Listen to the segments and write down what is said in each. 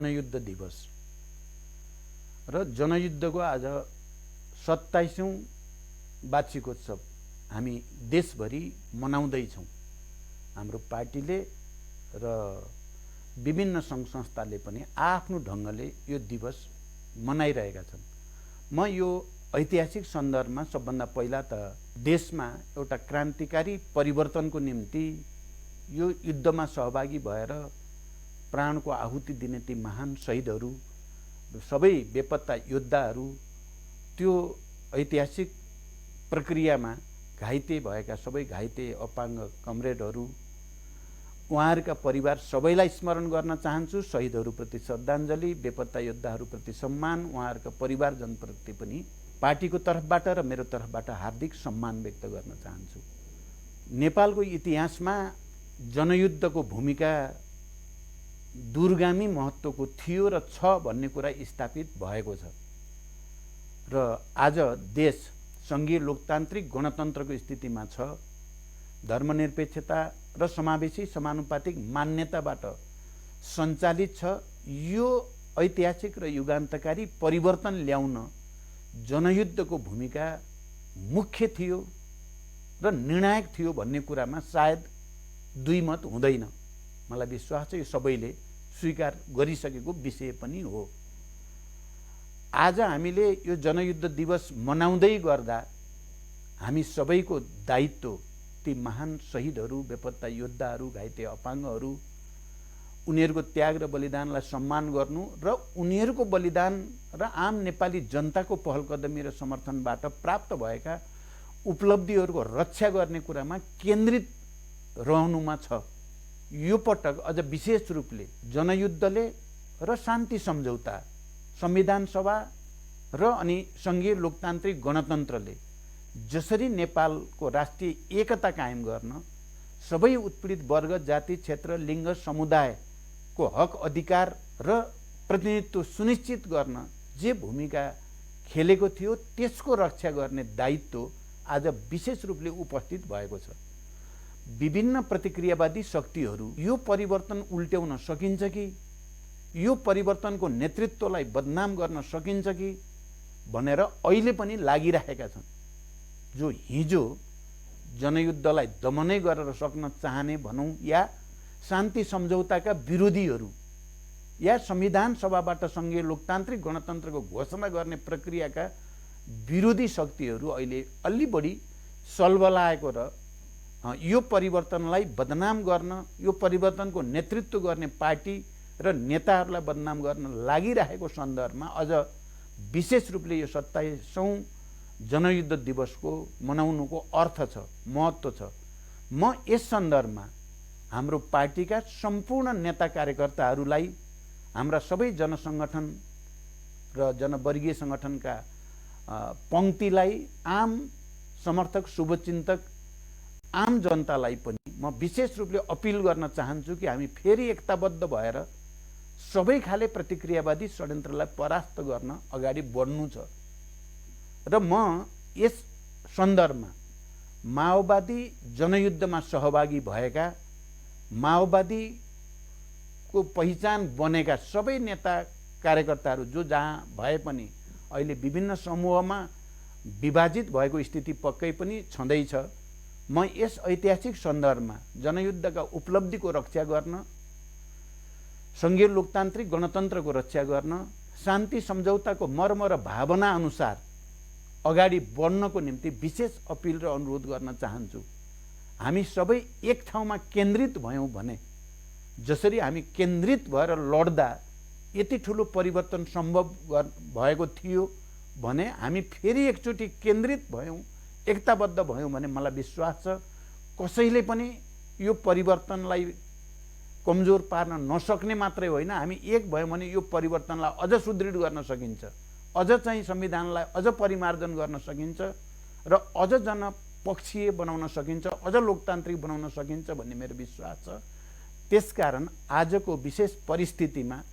जनयुद्ध दिवस र जनयुद्धको आज 27औं वार्षिकोत्सव हामी देशभरि मनाउँदैछौँ। हाम्रो पार्टीले र विभिन्न सङ्घ संस्थाले पनि आफ्नो ढङ्गले यो दिवस मनाइरहेका छन्। म यो ऐतिहासिक सन्दर्भमा सबभन्दा पहिला त देशमा एउटा क्रान्तिकारी परिवर्तनको निम्ति यो युद्धमा सहभागी भएर प्राणको आहुति दिने ती महान शहीदहरू, सबै बेपत्ता योद्धाहरू, त्यो ऐतिहासिक प्रक्रियामा घाइते भएका सबै घाइते अपाङ्ग कमरेडहरू, उहाँहरूका परिवार सबैलाई स्मरण गर्न चाहन्छु। शहीदहरूप्रति श्रद्धाञ्जली, बेपत्ता योद्धाहरूप्रति सम्मान, उहाँहरूका परिवारजनप्रति पनि पार्टीको तर्फबाट र मेरो तर्फबाट हार्दिक सम्मान व्यक्त गर्न चाहन्छु। नेपालको इतिहासमा जनयुद्धको भूमिका दूरगामी महत्त्वको थियो र छ भन्ने कुरा स्थापित भएको छ र आज देश सङ्घीय लोकतान्त्रिक गणतन्त्रको स्थितिमा छ। धर्मनिरपेक्षता र समावेशी समानुपातिक मान्यताबाट सञ्चालित छ। यो ऐतिहासिक र युगान्तकारी परिवर्तन ल्याउन जनयुद्धको भूमिका मुख्य थियो र निर्णायक थियो भन्ने कुरामा सायद दुई मत हुँदैन। मलाई विश्वास छ यो सबैले स्वीकार गरिसकेको विषय पनि हो। आज हामीले यो जनयुद्ध दिवस मनाउँदै गर्दा हामी सबैको दायित्व ती महान शहीदहरू, बेपत्ता योद्धाहरू, घाइते अपाङ्गहरू, उनीहरूको त्याग र बलिदानलाई सम्मान गर्नु र उनीहरूको बलिदान र आम नेपाली जनताको पहलकदमी र समर्थनबाट प्राप्त भएका उपलब्धिहरूको रक्षा गर्ने कुरामा केन्द्रित रहनुमा छ। यो पटक अझ विशेष रूपले जनयुद्धले र शान्ति सम्झौता, संविधान सभा र अनि सङ्घीय लोकतान्त्रिक गणतन्त्रले जसरी नेपालको राष्ट्रिय एकता कायम गर्न, सबै उत्पीडित वर्ग, जाति, क्षेत्र, लिङ्ग, समुदायको हक अधिकार र प्रतिनिधित्व सुनिश्चित गर्न जे भूमिका खेलेको थियो त्यसको रक्षा गर्ने दायित्व आज विशेष रूपले उपस्थित भएको छ। विभिन्न प्रतिक्रियावादी शक्तिहरू यो परिवर्तन उल्ट्याउन सकिन्छ कि, यो परिवर्तनको नेतृत्वलाई बदनाम गर्न सकिन्छ कि भनेर अहिले पनि लागिरहेका छन्। जो हिजो जनयुद्धलाई दमनै गरेर सक्न चाहने भनौँ या शान्ति सम्झौताका विरोधीहरू या संविधान सभाबाट सङ्घीय लोकतान्त्रिक गणतन्त्रको घोषणा गर्ने प्रक्रियाका विरोधी शक्तिहरू अहिले अलि बढी सल्बलाएको र यो परिवर्तनलाई बदनाम गर्न, यो परिवर्तनको नेतृत्व गर्ने पार्टी र नेताहरूलाई बदनाम गर्न लागिरहेको सन्दर्भमा अझ विशेष रूपले यो 27औं जनयुद्ध दिवसको मनाउनुको अर्थ छ, महत्त्व छ। म यस सन्दर्भमा हाम्रो पार्टीका सम्पूर्ण नेता कार्यकर्ताहरूलाई, हाम्रा सबै जनसङ्गठन र जनवर्गीय सङ्गठनका पङ्क्तिलाई, आम समर्थक, शुभचिन्तक, आम जनतालाई पनि म विशेष रूपले अपिल गर्न चाहन्छु कि हामी फेरि एकताबद्ध भएर सबै खाले प्रतिक्रियावादी षड्यन्त्रलाई परास्त गर्न अगाडि बढ्नु छ। र म यस सन्दर्भमा माओवादी जनयुद्धमा सहभागी भएका, माओवादीको पहिचान बनेका सबै नेता कार्यकर्ताहरू जो जहाँ भए पनि अहिले विभिन्न समूहमा विभाजित भएको स्थिति पक्कै पनि छँदैछ। म यस ऐतिहासिक सन्दर्भमा जनयुद्धका उपलब्धिको रक्षा गर्न, सङ्घीय लोकतान्त्रिक गणतन्त्रको रक्षा गर्न, शान्ति सम्झौताको मर्म र भावना अनुसार अगाडि बढ्नको निम्ति विशेष अपिल र अनुरोध गर्न चाहन्छु। हामी सबै एक ठाउँमा केन्द्रित भयौँ भने, जसरी हामी केन्द्रित भएर लड्दा यति ठुलो परिवर्तन सम्भव भएको थियो भने हामी फेरि एकचोटि केन्द्रित भयौँ, एकताबद्ध भयौँ भने मलाई विश्वास छ कसैले पनि यो परिवर्तनलाई कमजोर पार्न नसक्ने मात्रै होइन, हामी एक भयौँ भने यो परिवर्तनलाई अझ सुदृढ गर्न सकिन्छ, अझ चाहिँ संविधानलाई अझ परिमार्जन गर्न सकिन्छ र अझ जनपक्षीय बनाउन सकिन्छ, अझ लोकतान्त्रिक बनाउन सकिन्छ भन्ने मेरो विश्वास छ। त्यसकारण आजको विशेष परिस्थितिमा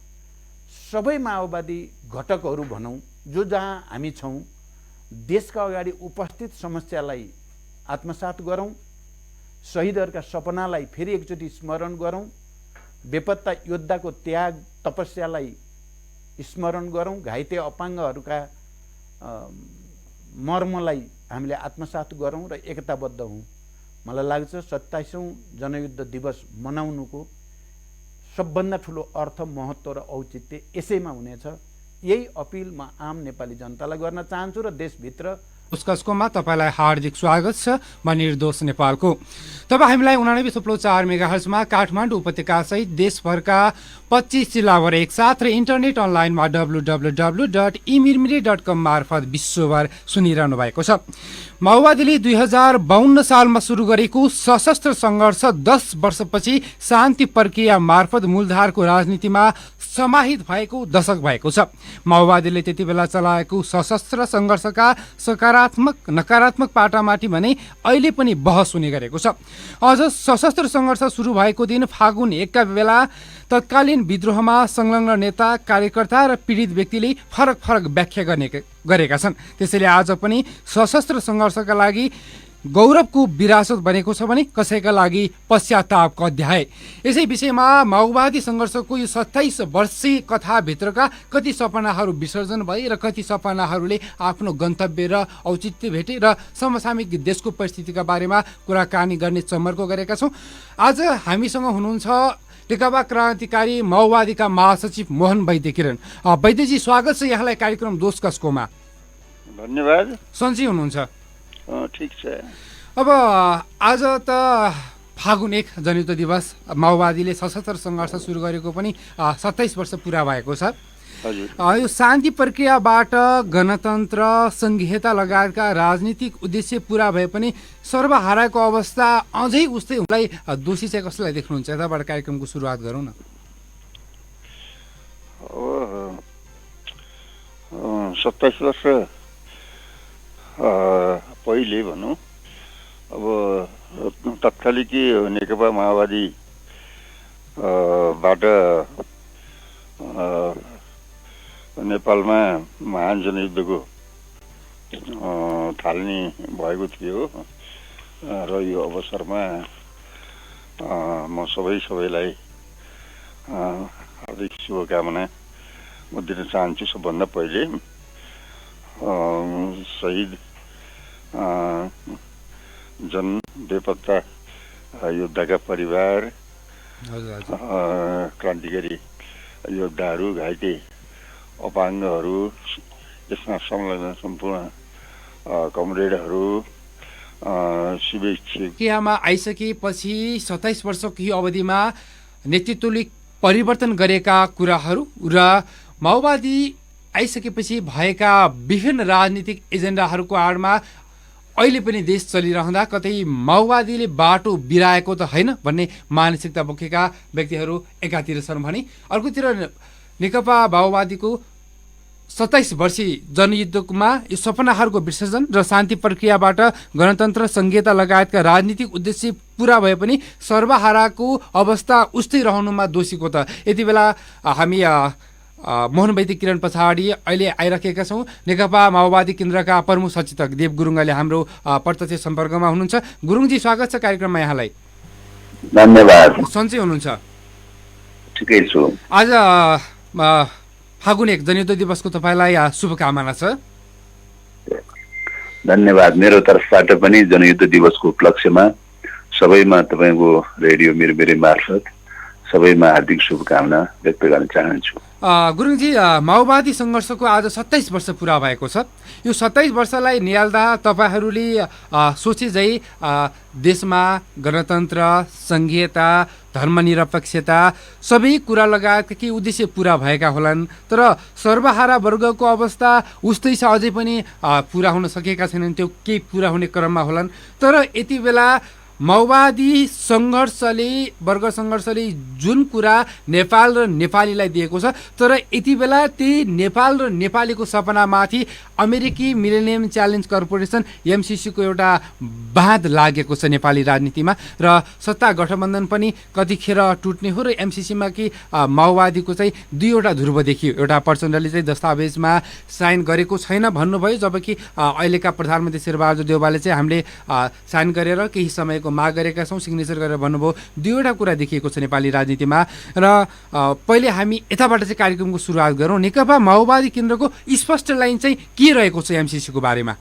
सबै माओवादी घटकहरू भनौँ, जो जहाँ हामी छौँ, देशका अगाडि उपस्थित समस्यालाई आत्मसात गरौँ, शहीदहरूका सपनालाई फेरि एकचोटि स्मरण गरौँ, बेपत्ता योद्धाको त्याग तपस्यालाई स्मरण गरौँ, घाइते अपाङ्गहरूका मर्मलाई हामीले आत्मसात गरौँ र एकताबद्ध हौँ। मलाई लाग्छ 27औं जनयुद्ध दिवस मनाउनुको सबभन्दा ठुलो अर्थ, महत्त्व र औचित्य यसैमा हुनेछ। यही अपिल म आम नेपाली जनतालाई गर्न चाहन्छु र देशभित्र उसकसकोमा तपाईलाई हार्दिक स्वागत छ। म निर्दोष नेपालको। तपाईँ हामीलाई 89.4 मेगाहर्जमा काठमाडौँ उपत्यका सहित देशभरका 25 जिल्लाभर एकसाथ र इन्टरनेट अनलाइनमा www.imirmiri.com मार्फत विश्वभर सुनिरहनु भएको छ। माओवादीले 2052 सालमा सुरु गरेको सशस्त्र सङ्घर्ष 10 वर्षपछि शान्ति प्रक्रिया मार्फत मूलधारको राजनीतिमा समाहित भएको दशक भएको छ। माओवादीले त्यति बेला चलाएको सशस्त्र सङ्घर्षका सकारात्मक नकारात्मक पाटामाथि भने अहिले पनि बहस हुने गरेको छ। अझ सशस्त्र सङ्घर्ष सुरु भएको दिन फागुन 1 का बेला तत्कालीन विद्रोहमा संलग्न नेता, कार्यकर्ता र पीडित व्यक्तिले फरक फरक व्याख्या गरेका छन्। त्यसैले आज पनि सशस्त्र सङ्घर्षका लागि गौरवको विरासत बनेको छ भने कसैका लागि पश्चातापको अध्याय। यसै विषयमा माओवादी सङ्घर्षको यो 27 वर्षीय कथाभित्रका कति सपनाहरू विसर्जन भए र कति सपनाहरूले आफ्नो गन्तव्य र औचित्य भेटे र समसामयिक देशको परिस्थितिका बारेमा कुराकानी गर्ने चमर्को गरेका छौँ। आज हामीसँग हुनुहुन्छ नेकपा क्रान्तिकारी माओवादीका महासचिव मोहन वैद्य किरण। वैद्यजी, स्वागत छ यहाँलाई कार्यक्रम दोष कसकोमा। धन्यवाद। सन्चै हुनुहुन्छ? ठिक छ। अब आज त फागुन 1 जनयुद्ध दिवस, माओवादीले सशस्त्र सङ्घर्ष सुरु गरेको पनि 27 वर्ष पुरा भएको छ। यो शान्ति प्रक्रियाबाट गणतन्त्र, सङ्घीयता लगायतका राजनीतिक उद्देश्य पुरा भए पनि सर्वहाराको अवस्था अझै उस्तै हुँदै दोषी चाहिँ कसलाई देख्नुहुन्छ? यताबाट कार्यक्रमको सुरुवात गरौँ न। 27 वर्ष पहिले भनौँ, अब तत्कालीकी नेकपा माओवादी बाट नेपालमा महान जनयुद्धको थालनी भएको थियो र यो अवसरमा म सबैलाई हार्दिक शुभकामना म दिन चाहन्छु। सबभन्दा पहिले शहीद जन बेपत्ता योद्धाका परिवार, क्रान्तिकारी योद्धाहरू, घाइते अपाङ्गहरू, यसमा संलग्न सम्पूर्ण कमरेडहरू, शुभेच्छुमा आइसकेपछि 27 वर्षको यो अवधिमा नेतृत्वले परिवर्तन गरेका कुराहरू र माओवादी आइसकेपछि भएका विभिन्न राजनीतिक एजेन्डाहरूको आडमा अहिले पनि देश चलिरहँदा कतै माओवादीले बाटो बिराएको त होइन भन्ने मानसिकता बोकेका व्यक्तिहरू एकातिर छन् भने अर्कोतिर नेकपा माओवादीको 27 वर्षीय जनयुद्धमा यो सपनाहरूको विसर्जन र शान्ति प्रक्रियाबाट गणतन्त्र, सङ्घीयता लगायतका राजनीतिक उद्देश्य पुरा भए पनि सर्वहाराको अवस्था उस्तै रहनुमा दोषीको त यति बेला हामी मोहन वैद्य किरण पछाडि अहिले आइराखेका छौँ। नेकपा माओवादी केन्द्रका प्रमुख सचेतक देव गुरुङले हाम्रो प्रत्यक्ष सम्पर्कमा हुनुहुन्छ। गुरुङजी, स्वागत छ कार्यक्रममा यहाँलाई। धन्यवाद। सन्चै हुनुहुन्छ? ठिकै छु। आज फागुन 1 जनयुद्ध दिवसको तपाईँलाई शुभकामना छ। धन्यवाद। मेरो तर्फबाट पनि जनयुद्ध दिवसको उपलक्ष्यमा सबैमा तपाईँको रेडियो मिरमिरे मार्फत सबैमा हार्दिक शुभकामना व्यक्त गर्न चाहन्छु। गुरुङजी, माओवादी सङ्घर्षको आज 27 वर्ष पुरा भएको छ। यो 27 वर्षलाई निहाल्दा तपाईँहरूले सोचे झै देशमा गणतन्त्र, सङ्घीयता, धर्मनिरपेक्षता सबै कुरा लगायतका केही उद्देश्य पुरा भएका होलान्, तर सर्वहारा वर्गको अवस्था उस्तै छ, अझै पनि पुरा हुन सकेका छैनन्। त्यो केही पुरा हुने क्रममा होलान्। तर यति बेला माओवादी सङ्घर्षले, वर्ग सङ्घर्षले जुन कुरा नेपाल र नेपालीलाई दिएको छ, तर यति बेला त्यही नेपाल र नेपालीको सपनामाथि अमेरिकी मिलेनियम च्यालेन्ज कर्पोरेसन एमसिसीको एउटा बाँध लागेको छ नेपाली राजनीतिमा र सत्ता गठबन्धन पनि कतिखेर टुट्ने हो र एमसिसीमा कि माओवादीको चाहिँ 2वटा ध्रुव देखियो। एउटा प्रचण्डले चाहिँ दस्तावेजमा साइन गरेको छैन भन्नुभयो, जबकि अहिलेका प्रधानमन्त्री शेरबहादुर देउवाले चाहिँ हामीले साइन गरेर केही समयको यहाँको माग गरेका छौँ, सिग्नेचर गरेर भन्नुभयो। दुईवटा कुरा देखिएको छ नेपाली राजनीतिमा। र पहिले हामी यताबाट चाहिँ कार्यक्रमको सुरुवात गरौँ। नेकपा माओवादी केन्द्रको स्पष्ट लाइन चाहिँ के रहेको छ एमसिसीको बारेमा?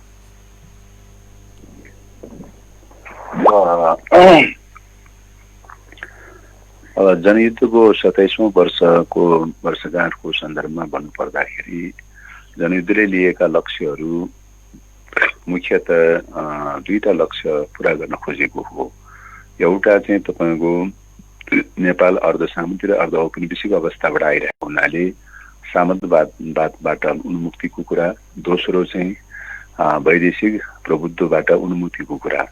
अब जनयुद्धको 27औं वर्षगाँठको सन्दर्भमा भन्नुपर्दाखेरि जनयुद्धले लिएका लक्ष्यहरू मुख्यतः दुईटा लक्ष्य पूरा गर्न खोजेको हो। एउटा चाहिँ तपाईँको नेपाल अर्धसामन्ती र अर्ध औपनिवेशिक अवस्थाबाट आइरहेको हुनाले सामन्तवादबाट उन्मुक्तिको कुरा, दोस्रो चाहिँ वैदेशिक प्रभुत्वबाट उन्मुक्तिको कुरा।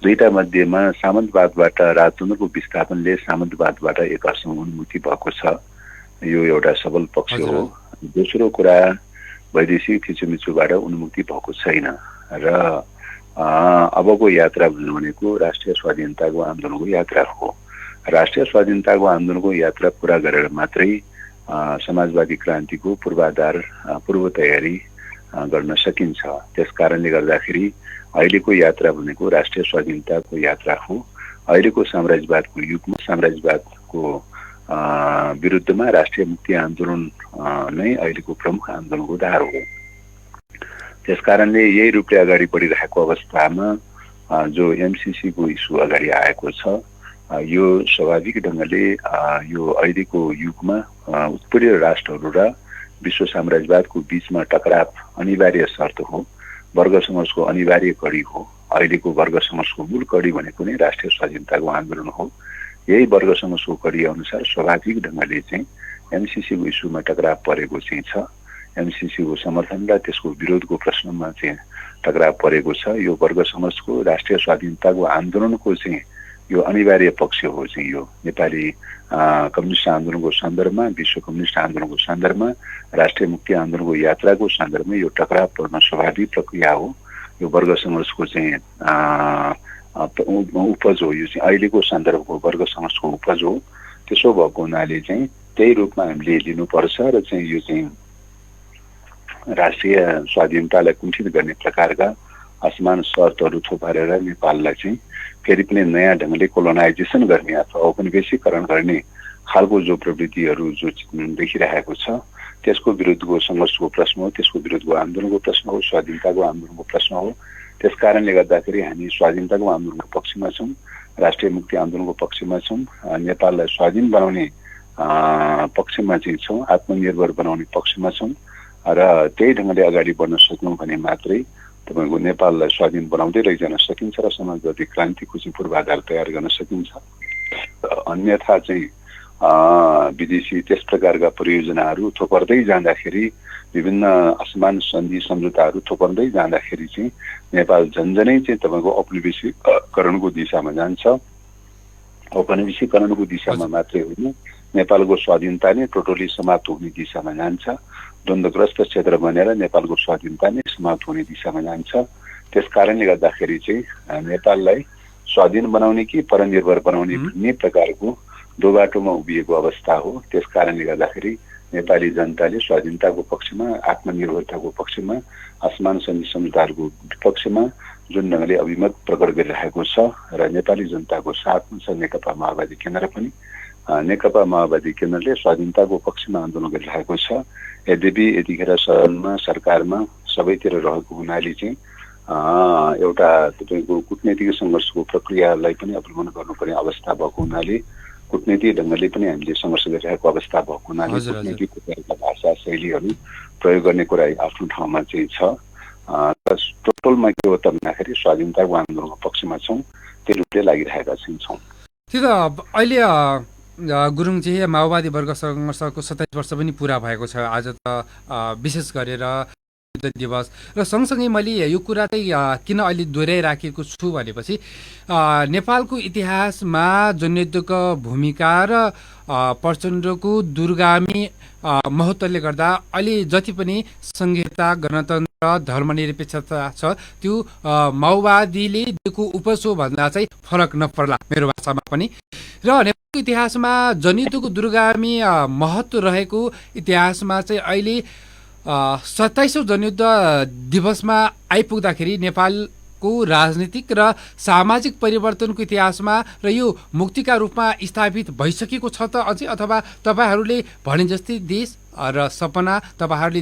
दुईटा मध्येमा सामन्तवादबाट राजतन्त्रको विस्थापनले सामन्तवादबाट एक अर्समा उन्मुक्ति भएको छ, यो एउटा सबल पक्ष हो। दोस्रो कुरा वैदेशिक थिचोमिचोबाट उन्मुक्ति भएको छैन र अबको यात्रा भन्नु भनेको राष्ट्रिय स्वाधीनताको आन्दोलनको यात्रा हो। राष्ट्रिय स्वाधीनताको आन्दोलनको यात्रा पुरा गरेर मात्रै समाजवादी क्रान्तिको पूर्व तयारी गर्न सकिन्छ। त्यस कारणले गर्दाखेरि अहिलेको यात्रा भनेको राष्ट्रिय स्वाधीनताको यात्रा हो। अहिलेको साम्राज्यवादको युगमा साम्राज्यवादको विरुद्धमा राष्ट्रिय मुक्ति आन्दोलन नै अहिलेको प्रमुख आन्दोलनको धार हो। त्यस कारणले यही रूपले अगाडि बढिरहेको अवस्थामा जो एमसिसीको इस्यु अगाडि आएको छ, यो स्वाभाविक ढङ्गले यो अहिलेको युगमा उत्पीडित राष्ट्रहरू र विश्व साम्राज्यवादको बीचमा टकराव अनिवार्य शर्त हो, वर्ग सङ्घर्षको अनिवार्य कडी हो। अहिलेको वर्ग सङ्घर्षको मूल कडी भनेको नै राष्ट्रिय स्वाधीनताको आन्दोलन हो। यही वर्ग सङ्घर्षको कडी अनुसार स्वाभाविक ढङ्गले चाहिँ एमसिसीको इस्युमा टकराव परेको चाहिँ छ। एमसिसीको समर्थन र त्यसको विरोधको प्रश्नमा चाहिँ टकराव परेको छ। यो वर्ग सङ्घर्षको राष्ट्रिय स्वाधीनताको आन्दोलनको चाहिँ यो अनिवार्य पक्ष हो। चाहिँ यो नेपाली कम्युनिस्ट आन्दोलनको सन्दर्भमा, विश्व कम्युनिस्ट आन्दोलनको सन्दर्भमा, राष्ट्रिय मुक्ति आन्दोलनको यात्राको सन्दर्भमा यो टकराव पर्न स्वाभाविक प्रक्रिया हो। यो वर्ग सङ्घर्षको चाहिँ उपज हो। यो चाहिँ अहिलेको सन्दर्भको वर्ग सङ्घर्षको उपज हो। त्यसो भएको हुनाले चाहिँ त्यही रूपमा हामीले लिनुपर्छ र चाहिँ यो चाहिँ राष्ट्रिय स्वाधीनतालाई कुण्ठित गर्ने प्रकारका असमान शर्तहरू थोपारेर नेपाललाई चाहिँ फेरि पनि नयाँ ढङ्गले कोलोनाइजेसन गर्ने अथवा औपनिवेशीकरण गर्ने खालको जो प्रवृत्तिहरू जो देखिरहेको छ, त्यसको विरुद्धको सङ्घर्षको प्रश्न हो, त्यसको विरुद्धको आन्दोलनको प्रश्न हो, स्वाधीनताको आन्दोलनको प्रश्न हो। त्यस कारणले गर्दाखेरि हामी स्वाधीनताको आन्दोलनको पक्षमा छौँ, राष्ट्रिय मुक्ति आन्दोलनको पक्षमा छौँ, नेपाललाई स्वाधीन बनाउने पक्षमा चाहिँ छौँ, आत्मनिर्भर बनाउने पक्षमा छौँ र त्यही ढङ्गले अगाडि बढ्न सक्यौँ भने मात्रै तपाईँको नेपाललाई स्वाधीन बनाउँदै लैजान सकिन्छ र समाजवादी क्रान्तिको चाहिँ पूर्वाधार तयार गर्न सकिन्छ। अन्यथा चाहिँ विदेशी त्यस प्रकारका परियोजनाहरू थोपर्दै जाँदाखेरि, विभिन्न असमान सन्धि सम्झौताहरू थोपर्दै जाँदाखेरि चाहिँ नेपाल झन्झनै चाहिँ तपाईँको औपनिवेशीकरणको दिशामा जान्छ। औपनिवेशीकरणको दिशामा मात्रै होइन, नेपालको स्वाधीनता नै टोटली समाप्त हुने दिशामा जान्छ। द्वन्द्वग्रस्त क्षेत्र बनेर नेपालको स्वाधीनता नै समाप्त हुने दिशामा जान्छ। त्यस कारणले गर्दाखेरि चाहिँ नेपाललाई स्वाधीन बनाउने कि परनिर्भर बनाउने भन्ने प्रकारको दो बाटोमा उभिएको अवस्था हो। त्यस कारणले गर्दाखेरि नेपाली जनताले स्वाधीनताको पक्षमा, आत्मनिर्भरताको पक्षमा, असमान सन्धि सम्झौताहरूको विपक्षमा जुन ढङ्गले अभिमत प्रकट गरिरहेको छ र नेपाली जनताको साथमा छ नेकपा माओवादी केन्द्र पनि। नेकपा माओवादी केन्द्रले स्वाधीनताको पक्षमा आन्दोलन गरिरहेको छ। यद्यपि यतिखेर सदनमा, सरकारमा सबैतिर रहेको हुनाले चाहिँ एउटा तपाईँको कूटनीतिक सङ्घर्षको प्रक्रियालाई पनि अवलम्बन गर्नुपर्ने अवस्था भएको हुनाले, कूटनीतिक ढङ्गले पनि हामीले सङ्घर्ष गरिरहेको अवस्था भएको हुनाले कूटनीतिक प्रकारका भाषा शैलीहरू प्रयोग गर्ने कुरा आफ्नो ठाउँमा चाहिँ छ। टोटलमा के हो त भन्दाखेरि स्वाधीनताको आन्दोलनको पक्षमा छौँ, त्यही रूपले लागिरहेका चाहिँ छौँ। त्यो त अहिले गुरुङजी, माओवादी वर्ग सङ्घर्षको 27 वर्ष पनि पुरा भएको छ आज त, विशेष गरेर दिवस र सँगसँगै मैले यो कुरा चाहिँ किन अहिले दोहोऱ्याइराखेको छु भनेपछि नेपालको इतिहासमा जनयुद्धको भूमिका र प्रचण्डको दूरगामी महत्त्वले गर्दा अहिले जति पनि संहिता, गणतन्त्र, धर्मनिरपेक्षता छ त्यो माओवादीले दिएको उपज हो भन्दा चाहिँ फरक नपर्ला मेरो भाषामा पनि। र नेपालको इतिहासमा जनयुद्धको दूरगामी महत्त्व रहेको इतिहासमा चाहिँ अहिले 27औं जनयुद्ध दिवसमा आइपुग्दाखेरि नेपाल को राजनीतिक र सामाजिक परिवर्तनको इतिहासमा र यो मुक्तिका रूपमा स्थापित भइसकेको छ त अझै, अथवा तपाईँहरूले भने जस्तै देश र सपना, तपाईँहरूले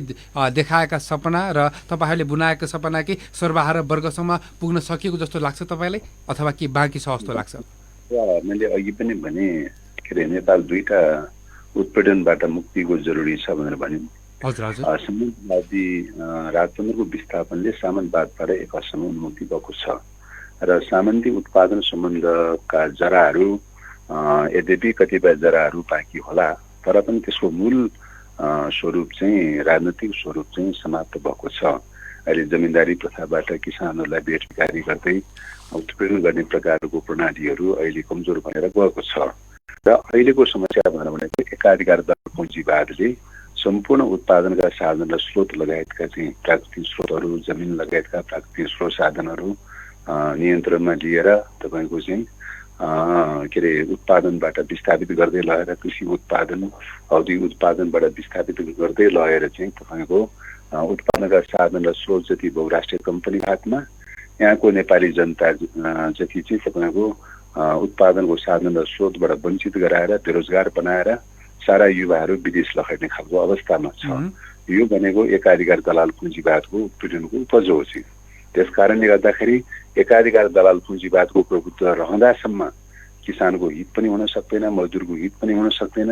देखाएका सपना र तपाईँहरूले बुनाएका सपना के सर्वहारा वर्गसम्म पुग्न सकेको जस्तो लाग्छ तपाईँलाई, अथवा के बाँकी छ जस्तो लाग्छ? मैले अघि पनि भने के अरे नेपाल दुईटा उत्पीडनबाट मुक्तिको जरुरी छ भनेर भन्यौँ। हजुर हजुर। सामन्तवादी राजतन्त्रको विस्थापनले सामन्तवादबाट एक हदसम्म उन्मुक्ति भएको छ र सामन्ती उत्पादन सम्बन्धका जराहरू यद्यपि कतिपय जराहरू बाँकी होला, तर पनि त्यसको मूल स्वरूप चाहिँ राजनैतिक स्वरूप चाहिँ समाप्त भएको छ। अहिले जमिनदारी प्रथाबाट किसानहरूलाई बेरोजगारी गर्दै उत्पीडन गर्ने प्रकारको प्रणालीहरू अहिले कमजोर भएर गएको छ र अहिलेको समस्या भनेको एकाधिकारवाद पुँजीवादले सम्पूर्ण उत्पादनका साधन र स्रोत लगायतका चाहिँ प्राकृतिक स्रोतहरू, जमिन लगायतका प्राकृतिक स्रोत साधनहरू नियन्त्रणमा लिएर तपाईँको चाहिँ के अरे उत्पादनबाट विस्थापित गर्दै लगेर कृषि उत्पादन, औद्योगिक उत्पादनबाट विस्थापित गर्दै लगेर चाहिँ तपाईँको उत्पादनका साधन र स्रोत जति बहुराष्ट्रिय कम्पनी हातमा, यहाँको नेपाली जनता जति चाहिँ तपाईँको उत्पादनको साधन र स्रोतबाट वञ्चित गराएर बेरोजगार बनाएर सारा युवाहरू विदेश लखेट्ने खालको अवस्थामा छ। यो भनेको एकाधिकार दलाल पुँजीवादको उत्पीडनको उपज हो। त्यस कारणले गर्दाखेरि एकाधिकार दलाल पुँजीवादको प्रभुत्व रहँदासम्म किसानको हित पनि हुन सक्दैन, मजदुरको हित पनि हुन सक्दैन,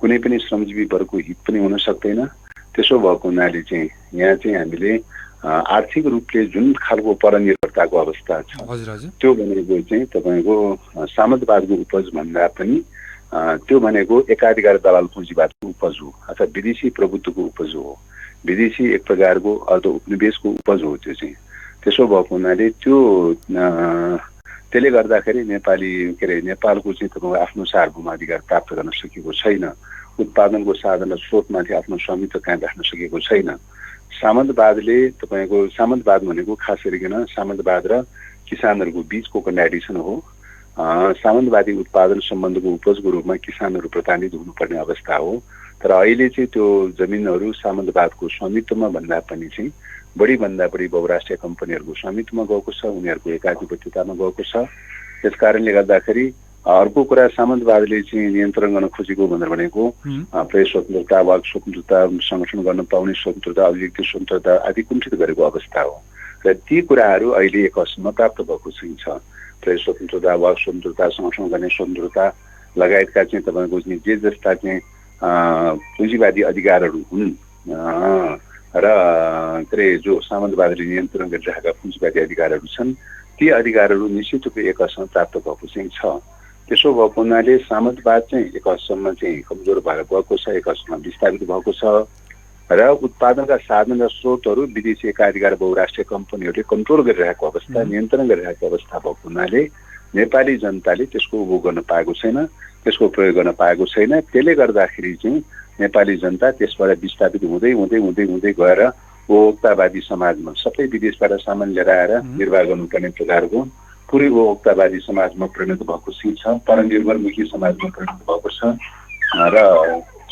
कुनै पनि श्रमजीवी वर्गको हित पनि हुन सक्दैन। त्यसो भएको हुनाले चाहिँ यहाँ चाहिँ हामीले आर्थिक रूपले जुन खालको परनिर्भरताको अवस्था छ त्यो भनेको चाहिँ तपाईँको सामन्तवादको उपज भन्दा पनि त्यो भनेको एकाधिकार दलाल पुँजीवादको उपज हो अथवा विदेशी प्रभुत्वको उपज हो, विदेशी एक प्रकारको अर्ध उपनिवेशको उपज हो। त्यो चाहिँ त्यसो भएको हुनाले त्यसले गर्दाखेरि नेपालको चाहिँ तपाईँको आफ्नो सार्वभौमाधिकार प्राप्त गर्न सकेको छैन, उत्पादनको साधन र स्रोतमाथि आफ्नो स्वामित्व कायम राख्न सकेको छैन। सामन्तवादले तपाईँको सामन्तवाद भनेको खास गरिकन सामन्तवाद र किसानहरूको बिचको कन्ट्राडिक्सन हो। सामन्तवादी उत्पादन सम्बन्धको उपजको रूपमा किसानहरू प्रताडित हुनुपर्ने अवस्था हो, तर अहिले चाहिँ त्यो जमिनहरू सामन्तवादको स्वामित्वमा भन्दा पनि चाहिँ बढीभन्दा बढी बहुराष्ट्रिय कम्पनीहरूको स्वामित्वमा गएको छ, उनीहरूको एकाधिपत्यतामा गएको छ। त्यस कारणले गर्दाखेरि अर्को कुरा सामन्तवादले चाहिँ नियन्त्रण गर्न खोजेको भनेको प्रेस स्वतन्त्रता, वाक स्वतन्त्रता, संगठन गर्न पाउने स्वतन्त्रता, अभिव्यक्ति स्वतन्त्रता आदि कुण्ठित गरेको अवस्था हो र ती कुराहरू अहिले एक हदसम्म प्राप्त भएको छ। प्रेस स्वतन्त्रता, वाक स्वतन्त्रता, संगठन गर्ने स्वतन्त्रता लगायतका चाहिँ तपाईँको जे जस्ता चाहिँ पुँजीवादी अधिकारहरू हुन् र के अरे जो सामन्तवादले नियन्त्रण गरिरहेका पुँजीवादी अधिकारहरू छन्, ती अधिकारहरू निश्चित रूपले एक हदसम्म प्राप्त भएको चाहिँ छ। त्यसो भएको हुनाले सामन्तवाद चाहिँ एक हदसम्म चाहिँ कमजोर भएर गएको छ, एक हदसम्म विस्थापित भएको छ र उत्पादनका साधन र स्रोतहरू विदेशी एकाधिकार बहुराष्ट्रिय कम्पनीहरूले कन्ट्रोल गरिरहेको अवस्था, नियन्त्रण गरिरहेको अवस्था भएको हुनाले नेपाली जनताले त्यसको उपभोग गर्न पाएको छैन, त्यसको प्रयोग गर्न पाएको छैन। त्यसले गर्दाखेरि चाहिँ नेपाली जनता त्यसबाट विस्थापित हुँदै हुँदै हुँदै हुँदै गएर उपभोक्तावादी समाजमा सबै विदेशबाट सामान लिएर आएर निर्वाह गर्नुपर्ने प्रकारको पुरै उपभोक्तावादी समाजमा परिणत भएको छ, परनिर्भरमुखी समाजमा परिणत भएको छ र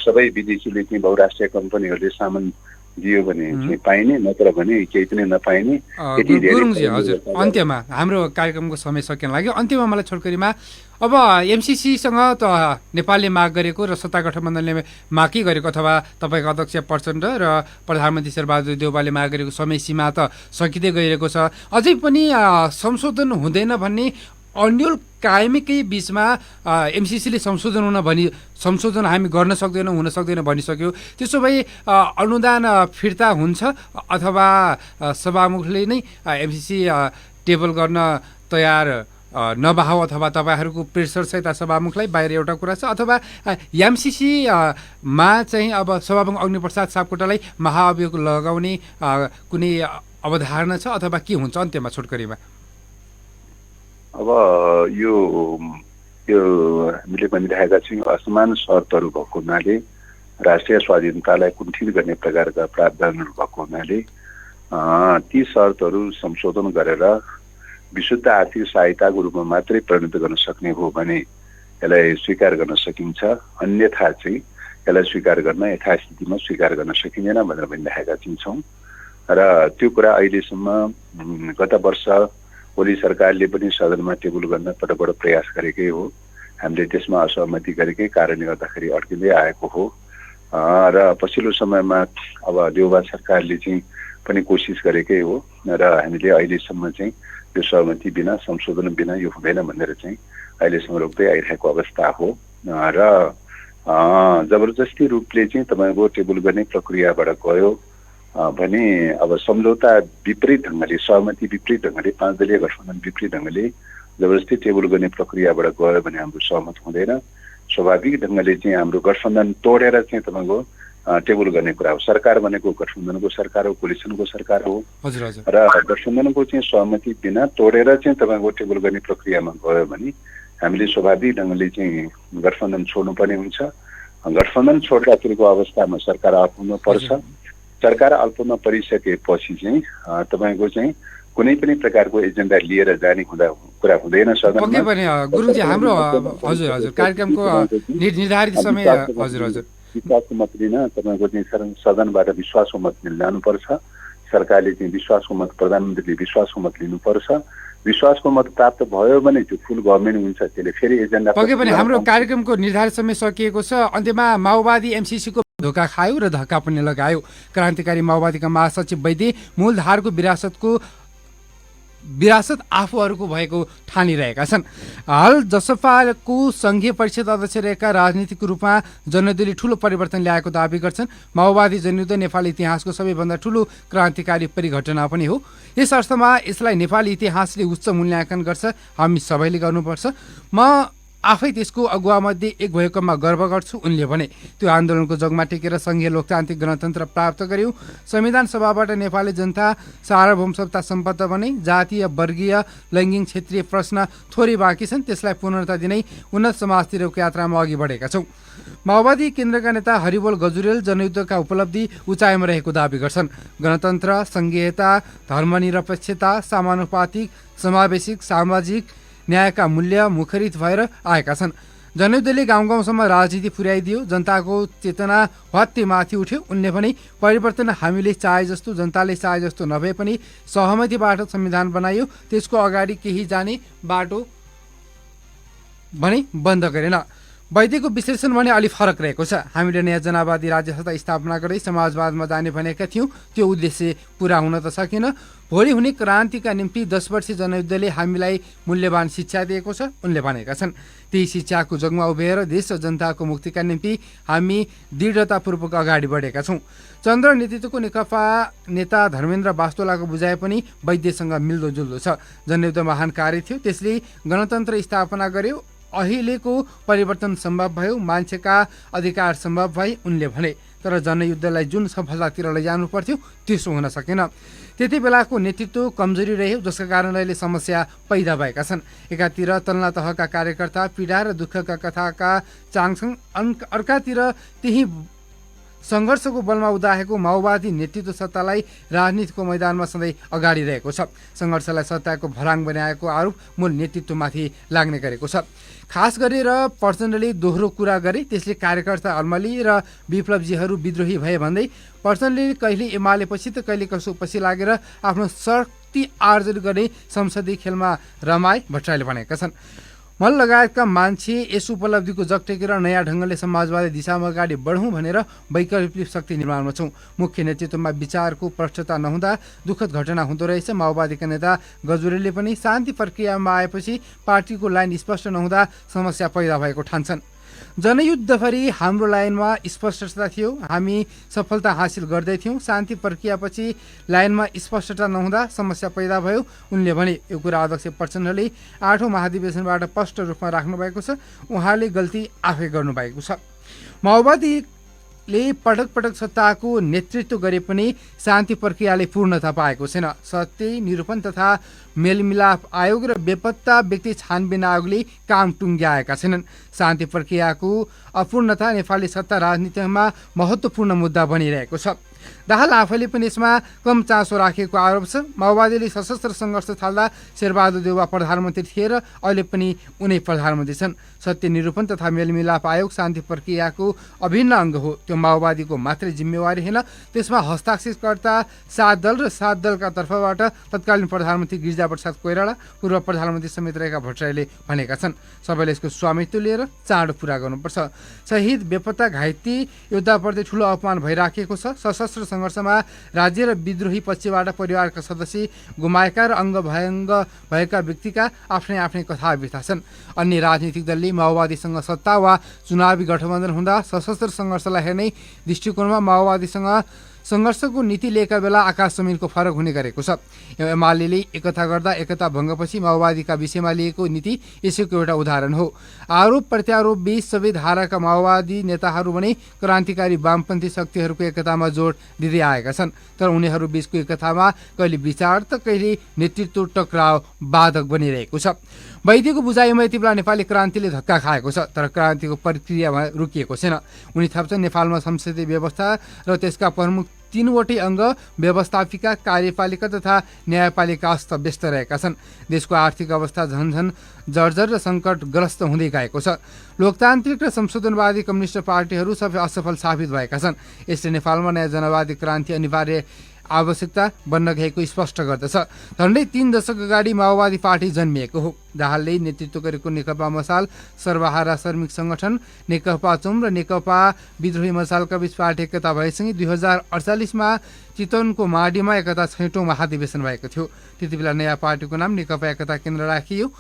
सबै विदेशीले चाहिँ बहुराष्ट्रिय कम्पनीहरूले सामान दियो भने चाहिँ पाइने, नत्र भने केही पनि नपाइने। गुरुङजी, हजुर, अन्त्यमा हाम्रो कार्यक्रमको समय सकिन लाग्यो। अन्त्यमा मलाई छोटकरीमा अब एमसिसीसँग त नेपालले माग गरेको र सत्ता गठबन्धनले मागै गरेको अथवा तपाईँको अध्यक्ष प्रचण्ड र प्रधानमन्त्री शेरबहादुर देउवाले माग गरेको समय सीमा त सकिँदै गइरहेको छ, अझै पनि संशोधन हुँदैन भन्ने अन्यल कायमीकै बिचमा एमसिसीले संशोधन हामी गर्न सक्दैनौँ, हुन सक्दैन भनिसक्यो। त्यसो भए अनुदान फिर्ता हुन्छ अथवा सभामुखले नै एमसिसी टेबल गर्न तयार नभए अथवा तपाईँहरूको प्रेसर छ यता सभामुखलाई बाहिर एउटा कुरा छ, अथवा एमसिसीमा चाहिँ अब सभामुख अग्निप्रसाद सापकोटालाई महाअभियोग लगाउने कुनै अवधारणा छ अथवा के हुन्छ अन्त्यमा छोटकरीमा? अब यो हामीले भनिरहेका छौँ असमान शर्तहरू भएको हुनाले, राष्ट्रिय स्वाधीनतालाई कुण्ठित गर्ने प्रकारका प्रावधानहरू भएको हुनाले ती शर्तहरू संशोधन गरेर विशुद्ध आर्थिक सहायताको रूपमा मात्रै परिणत गर्न सक्ने हो भने यसलाई स्वीकार गर्न सकिन्छ, अन्यथा चाहिँ यसलाई स्वीकार गर्न यथास्थितिमा स्वीकार गर्न सकिँदैन भनेर भनिरहेका छौँ। र त्यो कुरा अहिलेसम्म गत वर्ष ओली सरकारले पनि सदनमा टेबल गर्न पटक प्रयास गरेकै हो। हामीले त्यसमा असहमति गरेकै कारणले गर्दाखेरि अड्किँदै आएको हो र पछिल्लो समयमा अब देउबा सरकारले चाहिँ पनि कोसिस गरेकै हो र हामीले अहिलेसम्म चाहिँ यो सहमति बिना संशोधन बिना यो हुँदैन भनेर चाहिँ अहिलेसम्म रोक्दै आइरहेको अवस्था हो र जबरजस्ती रूपले चाहिँ तपाईँको टेबल गर्ने प्रक्रियाबाट गयो भने अब सम्झौता विपरीत ढङ्गले सहमति विपरीत ढङ्गले 5 दलीय गठबन्धन विपरीत ढङ्गले जबरजस्ती टेबल गर्ने प्रक्रियाबाट गयो भने हाम्रो सहमत हुँदैन। स्वाभाविक ढङ्गले चाहिँ हाम्रो गठबन्धन तोडेर चाहिँ तपाईँको टेबल गर्ने कुरा हो। सरकार भनेको गठबन्धनको सरकार हो, कोलिसनको सरकार हो र गठबन्धनको चाहिँ सहमति बिना तोडेर चाहिँ तपाईँको टेबल गर्ने प्रक्रियामा गयो भने हामीले स्वाभाविक ढङ्गले चाहिँ गठबन्धन छोड्नुपर्ने हुन्छ। गठबन्धन छोड्दाखेरिको अवस्थामा सरकार अल्पुन पर्छ। सरकार अल्पुन परिसकेपछि चाहिँ तपाईँको चाहिँ कुनै पनि प्रकारको एजेन्डा लिएर जाने कुरा हुँदैन सदनमा। पक्कै पनि गुरुजी हाम्रो हजुर कार्यक्रमको निर्धारित समय हजुर विश्वासको मत लिन तपाईँको चाहिँ सदनबाट विश्वासको मत जानुपर्छ। सरकारले चाहिँ विश्वासको मत प्रधानमन्त्रीले विश्वासको मत लिनुपर्छ। विश्वासको मत प्राप्त भयो भने त्यो फुल गभर्मेन्ट हुन्छ। त्यसले फेरि एजेन्डा पक्कै पनि हाम्रो कार्यक्रमको निर्धारित समय सकिएको छ। अन्त्यमा माओवादी एमसीसीको धोका खायो र धक्का पनि लगायो। क्रान्तिकारी माओवादीका महासचिव वैद्य मूलधारको विरासत आफूहरूको भएको ठानिरहेका छन्। हाल जसपाको संघीय परिषद अध्यक्ष रहेका राजनीतिक रूपमा जनयुद्धले ठूलो परिवर्तन ल्याएको दावी गर्छन्। माओवादी जनयुद्ध नेपाली इतिहासको सबैभन्दा ठूलो क्रान्तिकारी परिघटना पनि हो। यस अर्थमा यसलाई नेपाली इतिहासले उच्च मूल्याङ्कन गर्छ, हामी सबैले गर्नुपर्छ। म आफै त्यसको अगुवामध्ये एक भएकोमा गर्व गर्छु उनले भने। त्यो आन्दोलनको जगमा टेकेर सङ्घीय लोकतान्त्रिक गणतन्त्र प्राप्त गर्यो। संविधान सभाबाट नेपाली जनता सार्वभौमसत्ता सम्पन्न बने। जातीय वर्गीय लैङ्गिक क्षेत्रीय प्रश्न थोरै बाँकी छन्, त्यसलाई पूर्णता दिनै उन्नत समाजतिरको यात्रामा अघि बढेका छौँ। माओवादी केन्द्रका नेता हरिबोल गजुरेल जनयुद्धका उपलब्धि उचाइमा रहेको दावी गर्छन्। गणतन्त्र, सङ्घीयता, धर्मनिरपेक्षता, समानुपातिक, समावेशिक, सामाजिक न्यायका मूल्य मुखरित भएर आएका छन्। जनयुद्धले गाउँ गाउँसम्म राजनीति पुर्याइदियो। जनताको चेतना हत्ते माथि उठ्यो। उनले भने परिवर्तन हामीले चाहे जस्तो जनताले चाहे जस्तो नभए पनि सहमतिबाट संविधान बनाइयो। त्यसको अगाडि केही जाने बाटो भने बन्द गरेन। वैद्यको विश्लेषण भने अलि फरक रहेको छ। हामीले नयाँ जनावादी राज्य सत्ता स्थापना गर्दै समाजवादमा जाने भनेका थियौँ। त्यो उद्देश्य पुरा हुन त सकेन। भोलि हुने क्रान्तिका निम्ति 10 वर्षीय जनयुद्धले हामीलाई मूल्यवान शिक्षा दिएको छ उनले भनेका छन्। त्यही शिक्षाको जगमा उभिएर देश र जनताको मुक्तिका निम्ति हामी दृढतापूर्वक अगाडि बढेका छौँ। चन्द्र नेतृत्वको नेकपा नेता धर्मेन्द्र वास्तोलाको बुझाइ पनि वैद्यसँग मिल्दोजुल्दो छ। जनयुद्ध महान कार्य थियो, त्यसले गणतन्त्र स्थापना गर्यो। अहिलेको परिवर्तन सम्भव भयो, मान्छेका अधिकार सम्भव भए उनले भने। तर जनयुद्धलाई जुन सफलतातिर लैजानु पर्थ्यो त्यसो हुन सकेन। त्यति बेलाको नेतृत्व कमजोरी रह्यो, जसका कारण अहिले समस्या पैदा भएका छन्। एकातिर तल्ला तहका कार्यकर्ता पीडा र दुःखका कथाका चाङछन्, अर्कातिर त्यही सङ्घर्षको बलमा उदाएको माओवादी नेतृत्व सत्तालाई राजनीतिको मैदानमा सधैँ अगाडि रहेको छ। सङ्घर्षलाई सत्ताको भलाङ बनाएको आरोप मूल नेतृत्वमाथि लाग्ने गरेको छ। खास गरेर प्रचण्डले दोहोरो कुरा गरे, त्यसले कार्यकर्ता अल्मली र विप्लवजीहरू विद्रोही भए भन्दै प्रचण्डले कहिले एमालेपछि त कहिले कसोपछि लागेर आफ्नो शक्ति आर्जन गर्ने संसदीय खेलमा रमाए भट्टराईले भनेका छन्। मल लगायतका मान्छे यस उपलब्धिको जग टेकेर नयाँ ढङ्गले समाजवादी दिशामा अगाडि बढौँ भनेर वैकल्पिक शक्ति निर्माणमा छौँ। मुख्य नेतृत्वमा विचारको प्रष्टता नहुँदा दुःखद घटना हुँदो रहेछ। माओवादीका नेता गजुरेलले पनि शान्ति प्रक्रियामा आएपछि पार्टीको लाइन स्पष्ट नहुँदा समस्या पैदा भएको ठान्छन्। जनयुद्धभरि हाम्रो लाइनमा स्पष्टता थियो, हामी सफलता हासिल गर्दैथ्यौँ। शान्ति प्रक्रियापछि लाइनमा स्पष्टता नहुँदा समस्या पैदा भयो उनले भने। यो कुरा अध्यक्ष प्रचण्डले 8औं महाधिवेशनबाट स्पष्ट रूपमा राख्नुभएको छ। उहाँले गल्ती आफै गर्नुभएको छ। माओवादीले पटक पटक सत्ताको नेतृत्व गरे पनि शान्ति प्रक्रियाले पूर्णता पाएको छैन। सत्य निरूपण तथा मेलमिलाप आयोग र बेपत्ता व्यक्ति छानबिन आयोगले काम टुङ्ग्याएका छैनन्। शान्ति प्रक्रियाको अपूर्णता नेपाली सत्ता राजनीतिमा महत्त्वपूर्ण मुद्दा बनिरहेको छ। दाहाल आफैले पनि यसमा कम चासो राखेको आरोप छ। माओवादीले सशस्त्र सङ्घर्ष थाल्दा शेरबहादुर देउवा प्रधानमन्त्री थिए र अहिले पनि उनै प्रधानमन्त्री छन्। सत्य निरूपण तथा मेलमिलाप आयोग शान्ति प्रक्रियाको अभिन्न अङ्ग हो। त्यो माओवादीको मात्रै जिम्मेवारी होइन, त्यसमा हस्ताक्षरकर्ता 7 दल र 7 दलका तर्फबाट तत्कालीन प्रधानमन्त्री गिरिजाप्रसाद कोइराला, पूर्व प्रधानमन्त्री समेत रहेका भट्टराईले भनेका छन्। सबैले यसको स्वामित्व लिएर चाँडो पुरा गर्नुपर्छ। शहीद, बेपत्ता, घाइते योद्धाप्रति ठूलो अपमान भइराखेको छ। सशस्त्र सङ्घर्षमा राज्य र विद्रोही पक्षबाट परिवारका सदस्य गुमाएका र अङ्गभङ्ग भएका व्यक्तिका आफ्नै आफ्नै कथा व्यथा छन्। अन्य राजनीतिक दलले माओवादीसँग सत्ता वा चुनावी गठबन्धन हुँदा सशस्त्र सङ्घर्षलाई हेर्ने दृष्टिकोणमा माओवादीसँग सङ्घर्षको नीति लिएका बेला आकाश जमिनको फरक हुने गरेको छ। एमाले एकता गर्दा एकता भङ्गपछि माओवादीका विषयमा लिएको नीति यसैको एउटा उदाहरण हो। आरोप प्रत्यारोप बीच सबै धाराका माओवादी नेताहरू भने क्रान्तिकारी वामपन्थी शक्तिहरूको एकतामा जोड दिँदै आएका छन्। तर उनीहरू बीचको एकतामा कहिले विचार त कहिले नेतृत्व टक्राव बाधक बनिरहेको छ। वैद्यको बुझाइमा यति बेला नेपाली क्रान्तिले धक्का खाएको छ, तर क्रान्तिको प्रक्रियामा रोकिएको छैन। उनी थप्छन्, नेपालमा संसदीय व्यवस्था र त्यसका प्रमुख 3वटै अङ्ग व्यवस्थापिका, कार्यपालिका तथा न्यायपालिका अस्तव्यस्त रहेका छन्। देशको आर्थिक अवस्था झन्झन जर्जर र सङ्कटग्रस्त हुँदै गएको छ। लोकतान्त्रिक र संशोधनवादी कम्युनिस्ट पार्टीहरू सबै असफल साबित भएका छन्। यसले नेपालमा नयाँ जनवादी क्रान्ति अनिवार्य आवश्यकता बन्न गएको स्पष्ट गर्दछ। झन्डै 3 दशक अगाडि माओवादी पार्टी जन्मिएको हो। दाहालले नेतृत्व गरेको नेकपा मसाल, सर्वहारा श्रमिक सङ्गठन, नेकपा चौम र नेकपा विद्रोही मसालका बीच पार्टी एकता भएसँगै 2048मा चितवनको माडीमा एकता 6औं महाधिवेशन भएको थियो। त्यति बेला नयाँ पार्टीको नाम नेकपा एकता केन्द्र राखियो।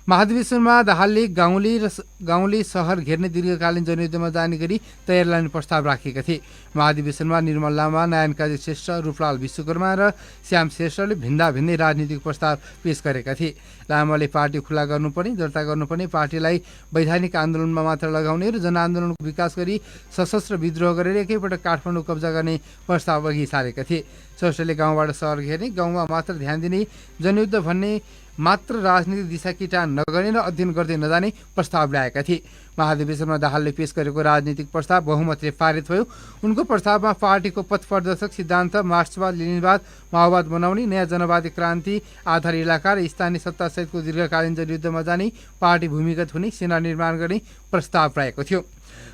महाधिवेशनमा दाहालले गाउँले सहर घेर्ने दीर्घकालीन जनयुद्धमा जाने गरी तयारी लाने प्रस्ताव राखेका थिए। महाधिवेशनमा निर्मल लामा, नारायण काजी श्रेष्ठ, रूपलाल विश्वकर्मा र श्याम श्रेष्ठले भिन्दा भिन्दै राजनीतिक प्रस्ताव पेश गरेका थिए। लामाले पार्टी खुला गर्नुपर्ने, दर्ता गर्नुपर्ने, पार्टीलाई वैधानिक आन्दोलनमा मात्र लगाउने र जनआन्दोलनको विकास गरी सशस्त्र विद्रोह गरेर एकैपटक काठमाडौँ कब्जा गर्ने प्रस्ताव अघि सारेका थिए। श्रेष्ठले गाउँबाट सहर घेर्ने, गाउँमा मात्र ध्यान दिने, जनयुद्ध भन्ने मात्र राजनीतिक दिशा किटान नगर्ने र अध्ययन गर्दै नजाने प्रस्ताव ल्याएका थिए। महाधिवेशनमा दाहालले पेश गरेको राजनीतिक प्रस्ताव बहुमतले पारित भयो। उनको प्रस्तावमा पार्टीको पथप्रदर्शक सिद्धान्त मार्क्सवाद, लेनिनवाद, माओवाद बनाउने, नयाँ जनवादी क्रान्ति आधार इलाका र स्थानीय सत्तासहितको दीर्घकालीन जनयुद्धमा जाने, पार्टी भूमिगत हुने, सेना निर्माण गर्ने प्रस्ताव रहेको थियो।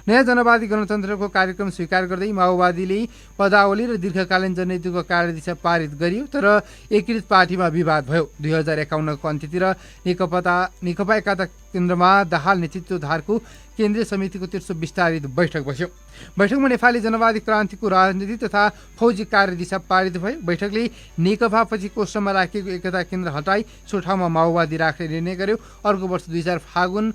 नयाँ जनवादी गणतन्त्रको कार्यक्रम स्वीकार गर्दै माओवादीले पदावली र दीर्घकालीन जनयुद्धको कार्यदिशा पारित गरियो। तर एकीकृत पार्टीमा विवाद भयो। 2051को अन्त्यतिर नेकपा एकता केन्द्रमा दाहाल नेतृत्वधारको केन्द्रीय समितिको तेस्रो विस्तारित बैठक बस्यो। बैठकमा नेपाली जनवादी क्रान्तिको राजनीति तथा फौजी कार्यदिशा पारित भयो। बैठकले नेकपापछि कोष्ठमा राखिएको एकता केन्द्र हटाई सो ठाउँमा माओवादी राख्ने निर्णय गर्यो। अर्को वर्ष 2052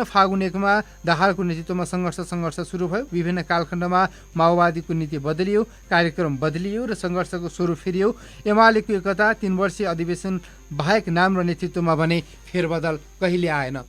फागुन 1मा दाहालको नेतृत्वमा सङ्घर्ष सुरु भयो। विभिन्न कालखण्डमा माओवादीको नीति बदलियो, कार्यक्रम बदलियो र सङ्घर्षको स्वरूप फेरियो। एमालेको एकता 3 वर्षीय अधिवेशन बाहेक नाम र नेतृत्वमा भने फेरबदल कहिले आएन।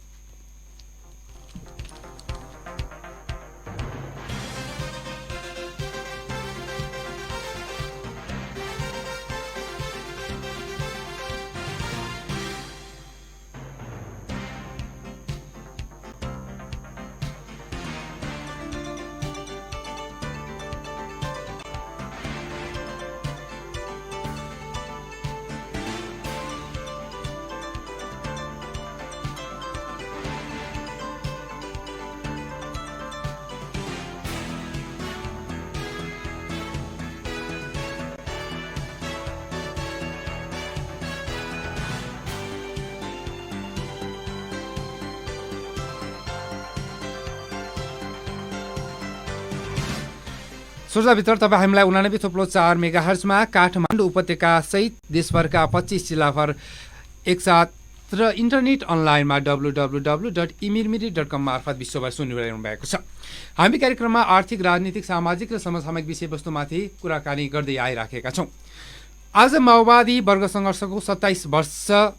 सोर्जाभित्र तपाईँ हामीलाई 89.4 मेगाहर्जमा काठमाडौँ उपत्यका सहित देशभरका 25 जिल्लाभर एकसाथ र इन्टरनेट अनलाइनमा www.imirmiri.com मार्फत विश्वभर सुनिरहनु भएको छ। हामी कार्यक्रममा आर्थिक, राजनीतिक, सामाजिक र समसामयिक विषयवस्तुमाथि कुराकानी गर्दै आइराखेका छौँ। आज माओवादी वर्ग सङ्घर्षको 27 वर्ष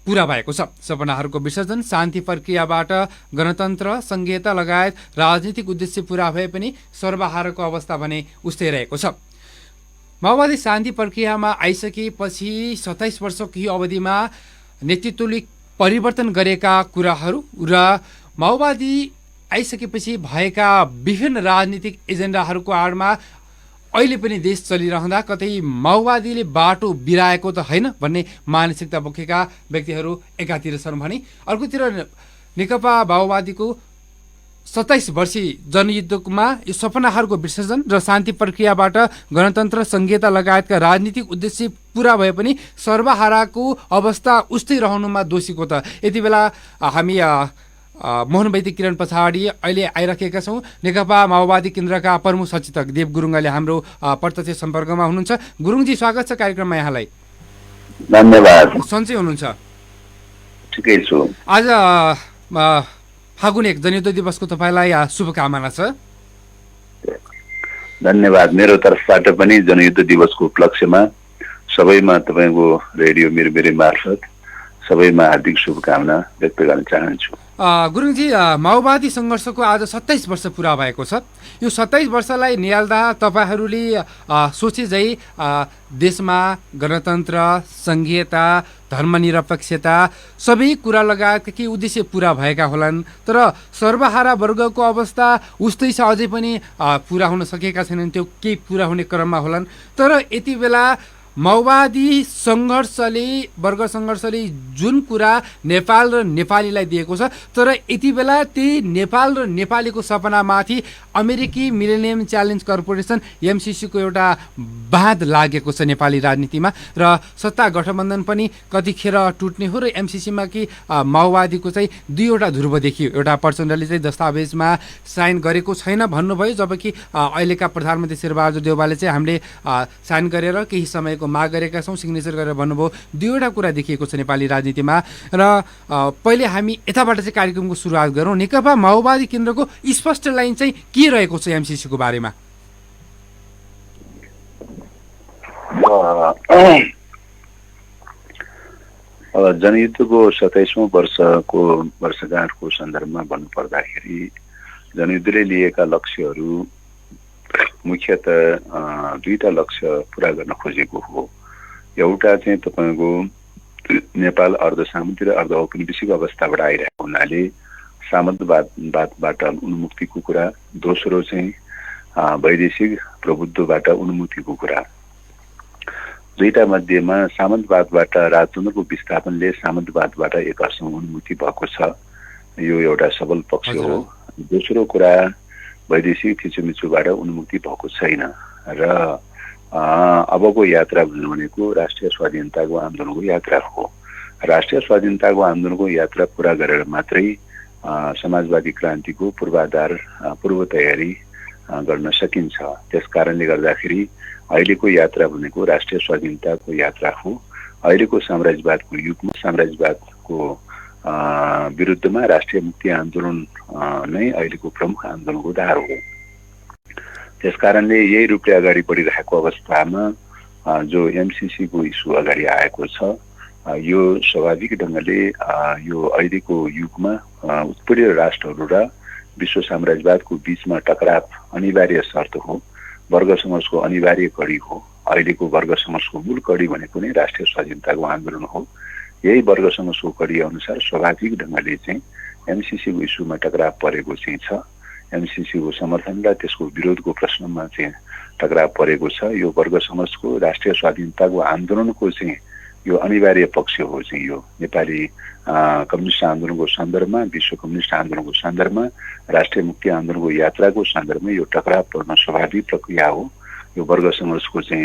पूरा भएको छ। सपनाहरूको विसर्जन, शान्ति प्रक्रियाबाट गणतन्त्र, संघीयता लगायत राजनीतिक उद्देश्य पूरा भए पनि सर्वहाराको अवस्था भने उस्तै रहेको छ। माओवादी शान्ति प्रक्रियामा आइसकेपछि 27 वर्षको यो अवधिमा नेतृत्वले परिवर्तन गरेका कुराहरू र माओवादी आइसकेपछि भएका विभिन्न राजनीतिक एजेन्डाहरूको आडमा अहिले पनि देश चलिरहँदा कतै माओवादीले बाटो बिराएको त होइन भन्ने मानसिकता बोकेका व्यक्तिहरू एकातिर छन् भने अर्कोतिर नेकपा माओवादीको 27 वर्षीय जनयुद्धमा यो सपनाहरूको विसर्जन र शान्ति प्रक्रियाबाट गणतन्त्र संहिता लगायतका राजनीतिक उद्देश्य पूरा भए पनि सर्वहाराको अवस्था उस्तै रहनुमा दोषीको त यति बेला हामी मोहन वैदिक किरण पछाडि अहिले आइराखेका छौँ। नेकपा माओवादी केन्द्रका प्रमुख सचेतक देव गुरुङले हाम्रो प्रत्यक्ष सम्पर्कमा हुनुहुन्छ। गुरुङजी, स्वागत छ कार्यक्रममा यहाँलाई। धन्यवाद। सन्चै हुनुहुन्छ? ठिकै छु। आज फागुन 1 जनयुद्ध दिवसको तपाईँलाई शुभकामना छ। धन्यवाद। मेरो तर्फबाट पनि जनयुद्ध दिवसको उपलक्ष्यमा सबैमा तपाईँको रेडियो मिरमिरे मार्फत सबैमा हार्दिक शुभकामना व्यक्त गर्न चाहन्छु। गुरुङजी, माओवादी सङ्घर्षको आज 27 वर्ष पुरा भएको छ। यो 27 वर्षलाई निहाल्दा तपाईँहरूले सोचे झै देशमा गणतन्त्र, संघीयता, धर्मनिरपेक्षता सबै कुरा लगायतका केही उद्देश्य पुरा भएका होलान्, तर सर्वहारा वर्गको अवस्था उस्तै छ, अझै पनि पुरा हुन सकेका छैनन्। त्यो केही पुरा हुने क्रममा होलान्। तर यति बेला माओवादी सङ्घर्षले, वर्ग सङ्घर्षले जुन कुरा नेपाल र नेपालीलाई दिएको छ, तर यति बेला त्यही नेपाल र नेपालीको सपनामाथि अमेरिकी मिलेनियम च्यालेन्ज कर्पोरेसन एमसिसीको एउटा बाँध लागेको छ नेपाली राजनीतिमा, र सत्ता गठबन्धन पनि कतिखेर टुट्ने हो। र एमसिसीमा कि माओवादीको चाहिँ दुईवटा ध्रुव देखियो। एउटा प्रचण्डले चाहिँ दस्तावेजमा साइन गरेको छैन भन्नुभयो, जबकि अहिलेका प्रधानमन्त्री शेरबहादुर देउवाले चाहिँ हामीले साइन गरेर केही समयको माग गरेका छौँ, सिग्नेचर गरेर भन्नुभयो। दुईवटा कुरा देखिएको छ नेपाली राजनीतिमा। र पहिले हामी यताबाट चाहिँ कार्यक्रमको सुरुवात गरौँ। नेकपा माओवादी केन्द्रको स्पष्ट लाइन चाहिँ के रहेको छ एमसिसीको बारेमा? जनयुद्धको 27औं वर्षगाँठको सन्दर्भमा भन्नुपर्दाखेरि जनयुद्धले लिएका लक्ष्यहरू मुख्यतः दुईटा लक्ष्य पुरा गर्न खोजेको हो। एउटा चाहिँ तपाईँको नेपाल अर्धसामन्ती र अर्ध औपनिवेशिक अवस्थाबाट आइरहेको हुनाले सामन्तवादबाट उन्मुक्तिको कुरा, दोस्रो चाहिँ वैदेशिक प्रभुत्वबाट उन्मुक्तिको कुरा। दुईटा मध्येमा सामन्तवादबाट राजतन्त्रको विस्थापनले सामन्तवादबाट एक अर्थमा उन्मुक्ति भएको छ, यो एउटा सबल पक्ष हो। दोस्रो कुरा वैदेशिक थिचोमिचोबाट उन्मुक्ति भएको छैन र अबको यात्रा भन्नु भनेको राष्ट्रिय स्वाधीनताको आन्दोलनको यात्रा हो। राष्ट्रिय स्वाधीनताको आन्दोलनको यात्रा पुरा गरेर मात्रै समाजवादी क्रान्तिको पूर्व तयारी गर्न सकिन्छ। त्यस कारणले गर्दाखेरि अहिलेको यात्रा भनेको राष्ट्रिय स्वाधीनताको यात्रा हो। अहिलेको साम्राज्यवादको युगमा साम्राज्यवादको विरुद्धमा राष्ट्रिय मुक्ति आन्दोलन नै अहिलेको प्रमुख आन्दोलनको धार हो। त्यस कारणले यही रूपले अगाडि बढिरहेको अवस्थामा जो एमसिसीको इस्यु अगाडि आएको छ, यो स्वाभाविक ढङ्गले यो अहिलेको युगमा उत्पीडित राष्ट्रहरू र विश्व साम्राज्यवादको बीचमा टकराव अनिवार्य शर्त हो, वर्ग सङ्घर्षको अनिवार्य कडी हो। अहिलेको वर्ग सङ्घर्षको मूल कडी भनेको नै राष्ट्रिय स्वाधीनताको आन्दोलन हो। यही वर्ग सङ्घर्षको कडी अनुसार स्वाभाविक ढङ्गले चाहिँ एमसिसीको इस्युमा टकराव परेको चाहिँ छ। एमसिसीको समर्थन र त्यसको विरोधको प्रश्नमा चाहिँ टकराव परेको छ। यो वर्ग सङ्घर्षको राष्ट्रिय स्वाधीनताको आन्दोलनको चाहिँ यो अनिवार्य पक्ष हो। चाहिँ यो नेपाली कम्युनिस्ट आन्दोलनको सन्दर्भमा, विश्व कम्युनिस्ट आन्दोलनको सन्दर्भमा, राष्ट्रिय मुक्ति आन्दोलनको यात्राको सन्दर्भमा यो टकराव पर्न स्वाभाविक प्रक्रिया हो। यो वर्ग सङ्घर्षको चाहिँ